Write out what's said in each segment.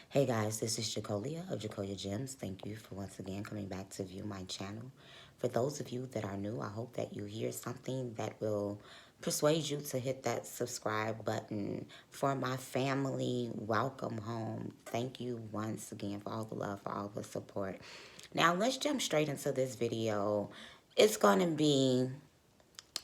Hey guys, this is Jacolia of Jacolia Gems. Thank you for once again coming back to view my channel. For those of you that are new, I hope that you hear something that will persuade you to hit that subscribe button. For my family, welcome home. Thank you once again for all the love, for all the support. Now let's jump straight into this video. It's going to be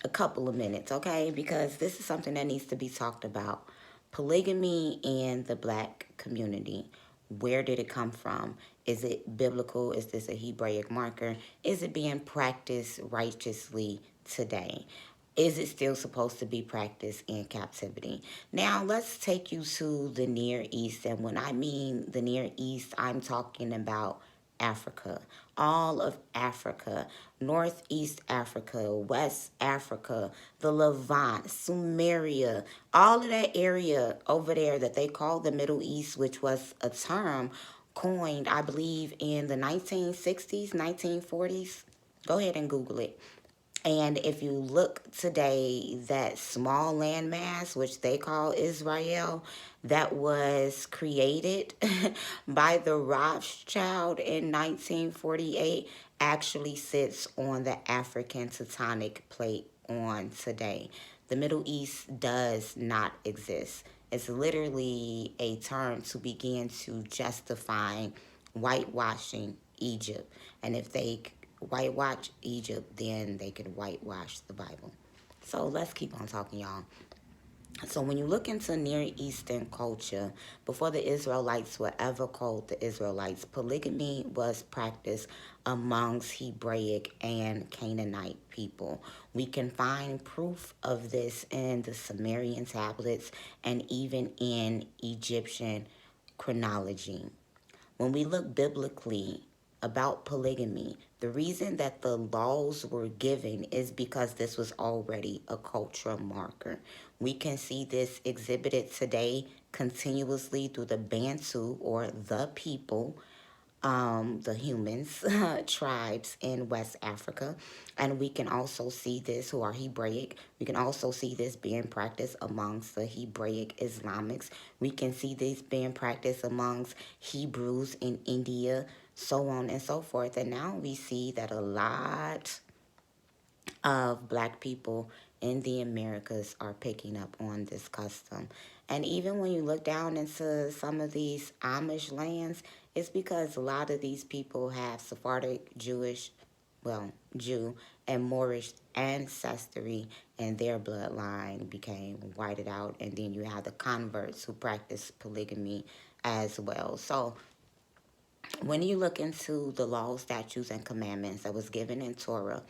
a couple of minutes, okay? Because this is something that needs to be talked about. Polygamy in the black community. Where did it come from? Is it biblical? Is this a Hebraic marker? Is it being practiced righteously today? Is it still supposed to be practiced in captivity? Now, let's take you to the Near East. And when I mean the Near East, I'm talking about Africa, all of Africa, Northeast Africa, West Africa, the Levant, Sumeria, all of that area over there that they call the Middle East, which was a term coined, I believe, in the 1960s, 1940s. Go ahead and Google it. And if you look today, that small landmass, which they call Israel, that was created by the Rothschild in 1948, actually sits on the African tectonic plate on today. The Middle East does not exist. It's literally a term to begin to justify whitewashing Egypt. And if they whitewash Egypt, then they could whitewash the Bible. So let's keep on talking, y'all. So when you look into Near Eastern culture, before the Israelites were ever called the Israelites, polygamy was practiced amongst Hebraic and Canaanite people. We can find proof of this in the Sumerian tablets and even in Egyptian chronology. When we look biblically about polygamy, the reason that the laws were given is because this was already a cultural marker. We can see this exhibited today continuously through the Bantu or the people, the humans, tribes in West Africa. And we can also see this who are Hebraic. We can also see this being practiced amongst the Hebraic Islamics. We can see this being practiced amongst Hebrews in India, so on and so forth. And now we see that a lot of black people in the Americas are picking up on this custom. And even when you look down into some of these Amish lands, it's because a lot of these people have Sephardic Jewish, Jew and Moorish ancestry, and their bloodline became whited out. And then you have the converts who practice polygamy as well. So when you look into the laws, statutes, and commandments that was given in Torah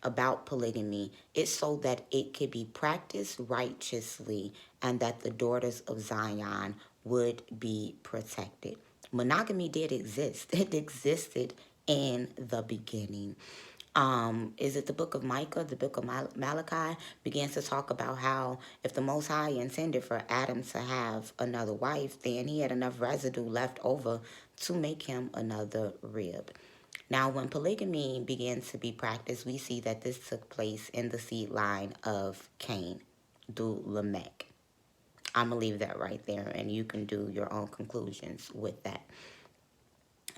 about polygamy, it's so that it could be practiced righteously and that the daughters of Zion would be protected. Monogamy did exist. It existed in the beginning. Is it the book of Micah, the book of Malachi, begins to talk about how if the Most High intended for Adam to have another wife, then he had enough residue left over to make him another rib. Now, when polygamy began to be practiced, we see that this took place in the seed line of Cain, through Lamech. I'm going to leave that right there, and you can do your own conclusions with that.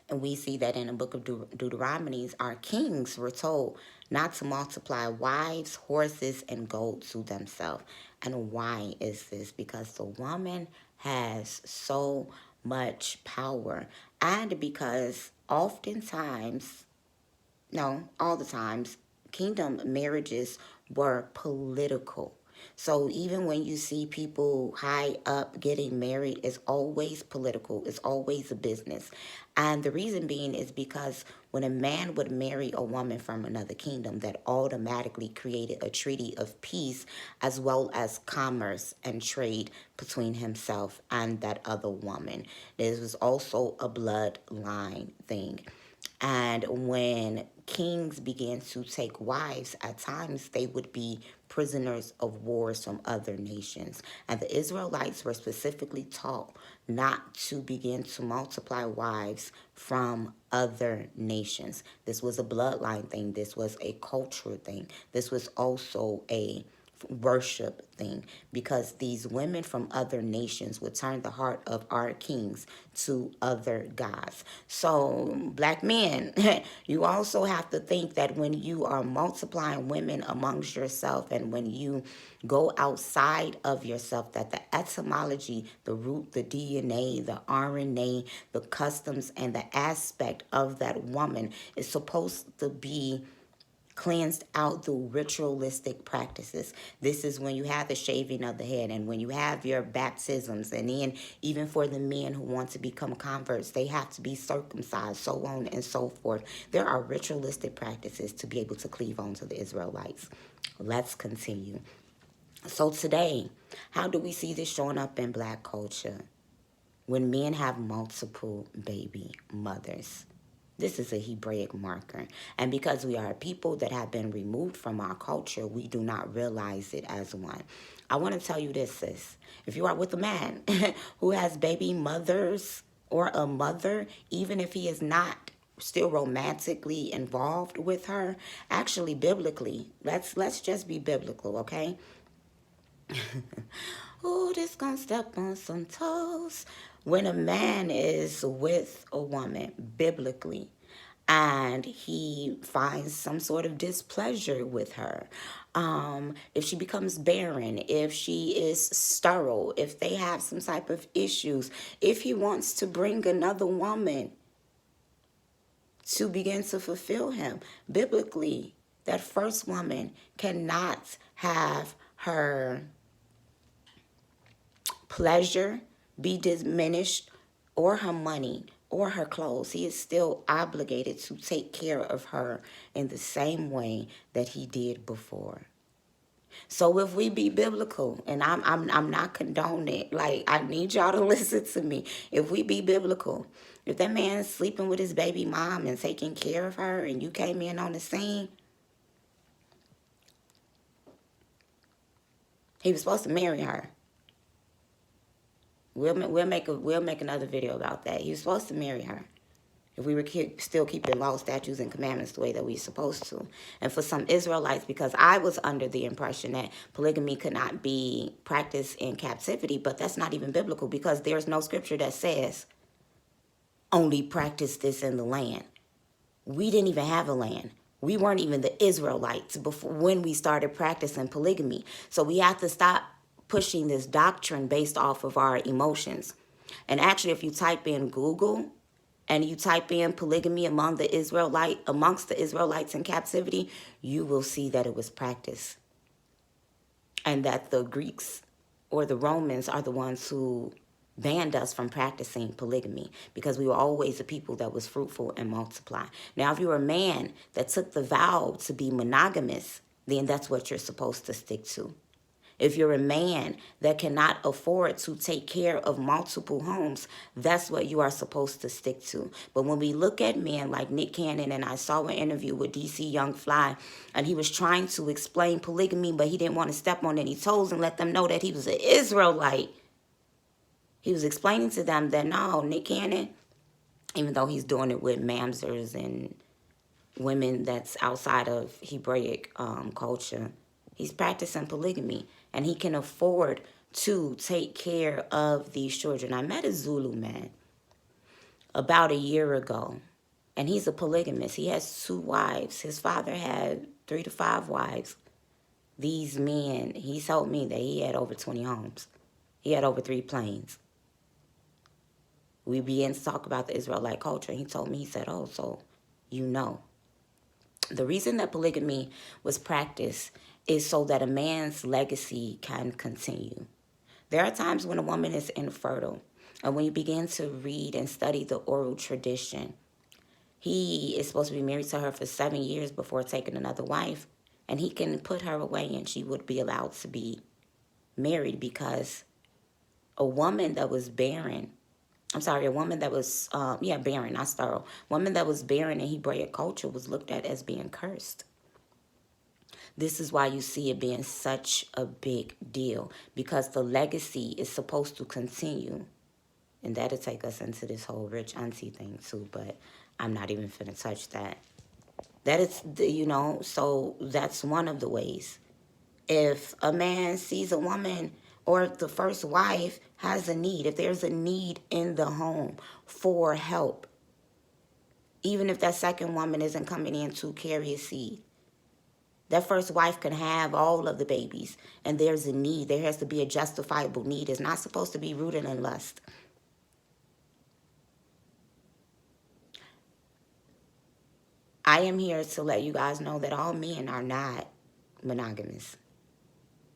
And we see that in the book of Deuteronomy, our kings were told not to multiply wives, horses, and gold to themselves. And why is this? Because the woman has so much power. And because oftentimes, no, all the times, kingdom marriages were political. So even when you see people high up getting married, it's always political. It's always a business. And the reason being is because when a man would marry a woman from another kingdom, that automatically created a treaty of peace as well as commerce and trade between himself and that other woman. This was also a bloodline thing. And when kings began to take wives, at times they would be prisoners of wars from other nations. And the Israelites were specifically taught not to begin to multiply wives from other nations. This was a bloodline thing. This was a cultural thing. This was also a worship thing, because these women from other nations would turn the heart of our kings to other gods. So black men, you also have to think that when you are multiplying women amongst yourself, and when you go outside of yourself, that the etymology, the root, the DNA, the RNA, the customs, and the aspect of that woman is supposed to be cleansed out through ritualistic practices. This is when you have the shaving of the head, and when you have your baptisms, and then even for the men who want to become converts, they have to be circumcised, so on and so forth. There are ritualistic practices to be able to cleave on to the Israelites. Let's continue. So today, how do we see this showing up in black culture? When men have multiple baby mothers. This is a Hebraic marker. And because we are people that have been removed from our culture, we do not realize it as one. I want to tell you this, sis. If you are with a man who has baby mothers or a mother, even if he is not still romantically involved with her, actually biblically, let's just be biblical, okay? Oh, this gonna step on some toes. When a man is with a woman, biblically, and he finds some sort of displeasure with her, if she becomes barren, if she is sterile, if they have some type of issues, if he wants to bring another woman to begin to fulfill him, biblically, that first woman cannot have her pleasure be diminished, or her money, or her clothes. He is still obligated to take care of her in the same way that he did before. So if we be biblical, and I'm not condoning it, like, I need y'all to listen to me. If we be biblical, if that man's sleeping with his baby mom and taking care of her, and you came in on the scene, he was supposed to marry her. We'll make another video about that. He was supposed to marry her if we were still keeping law, statutes, and commandments the way that we supposed to. And for some Israelites, because I was under the impression that polygamy could not be practiced in captivity, but that's not even biblical, because there's no scripture that says only practice this in the land. We didn't even have a land. We weren't even the Israelites before when we started practicing polygamy. So we have to stop pushing this doctrine based off of our emotions. And actually, if you type in Google and you type in polygamy amongst the Israelites in captivity, you will see that it was practiced, and that the Greeks or the Romans are the ones who banned us from practicing polygamy, because we were always a people that was fruitful and multiply. Now, if you're a man that took the vow to be monogamous, then that's what you're supposed to stick to. If you're a man that cannot afford to take care of multiple homes, that's what you are supposed to stick to. But when we look at men like Nick Cannon, and I saw an interview with DC Young Fly, and he was trying to explain polygamy, but he didn't want to step on any toes and let them know that he was an Israelite. He was explaining to them that no, Nick Cannon, even though he's doing it with mamzers and women that's outside of Hebraic culture, he's practicing polygamy, and he can afford to take care of these children. I met a Zulu man about a year ago, and he's a polygamist. He has 2 wives. His father had 3 to 5 wives. These men, he told me that he had over 20 homes. He had over 3 planes. We began to talk about the Israelite culture, and he told me, he said, oh, so you know. The reason that polygamy was practiced is so that a man's legacy can continue. There are times when a woman is infertile, and when you begin to read and study the oral tradition, he is supposed to be married to her for 7 years before taking another wife, and he can put her away and she would be allowed to be married, because a woman that was barren, a woman that was, barren, not sterile. Woman that was barren in Hebraic culture was looked at as being cursed. This is why you see it being such a big deal, because the legacy is supposed to continue. And that'll take us into this whole rich auntie thing too, but I'm not even finna touch that. That is, so that's one of the ways. If a man sees a woman, or if the first wife has a need, if there's a need in the home for help, even if that second woman isn't coming in to carry a seed, that first wife can have all of the babies, and there's a need. There has to be a justifiable need. It's not supposed to be rooted in lust. I am here to let you guys know that all men are not monogamous.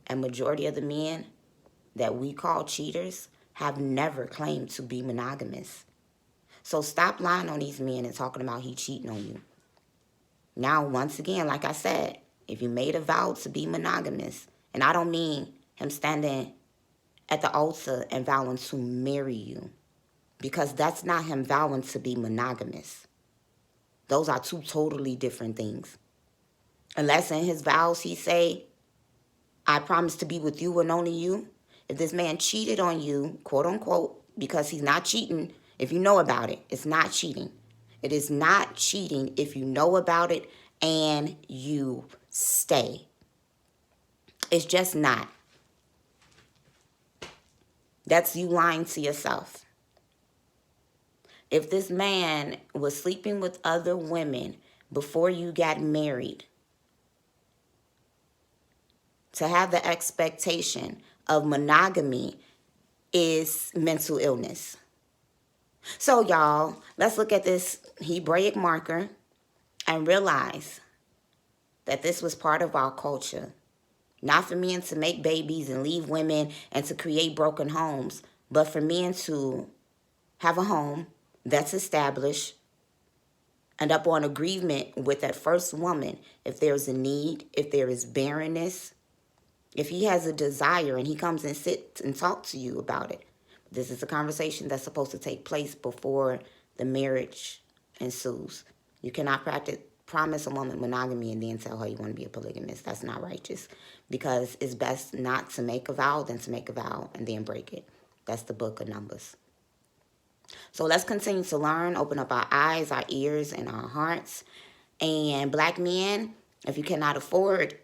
And majority of the men that we call cheaters have never claimed to be monogamous. So stop lying on these men and talking about he cheating on you. Now, once again, like I said, if you made a vow to be monogamous, and I don't mean him standing at the altar and vowing to marry you, because that's not him vowing to be monogamous. Those are two totally different things. Unless in his vows he say, I promise to be with you and only you. If this man cheated on you, quote unquote, because he's not cheating, if you know about it, it's not cheating. It is not cheating if you know about it and you stay. It's just not. That's you lying to yourself. If this man was sleeping with other women before you got married, to have the expectation of monogamy is mental illness. So y'all, let's look at this Hebraic marker and realize that this was part of our culture. Not for men to make babies and leave women and to create broken homes, but for men to have a home that's established and up on agreement with that first woman. If there's a need, if there is barrenness, if he has a desire and he comes and sits and talks to you about it. This is a conversation that's supposed to take place before the marriage ensues. You cannot promise a woman monogamy and then tell her you want to be a polygamist. That's not righteous, because it's best not to make a vow than to make a vow and then break it. That's the book of Numbers. So let's continue to learn, open up our eyes, our ears, and our hearts. And black men, if you cannot afford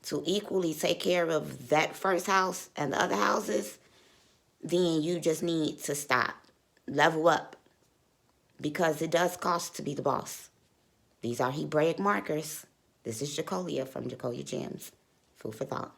to equally take care of that first house and the other houses, then you just need to stop. Level up. Because it does cost to be the boss. These are Hebraic markers. This is Jacolia from Jacolia Gems. Food for thought.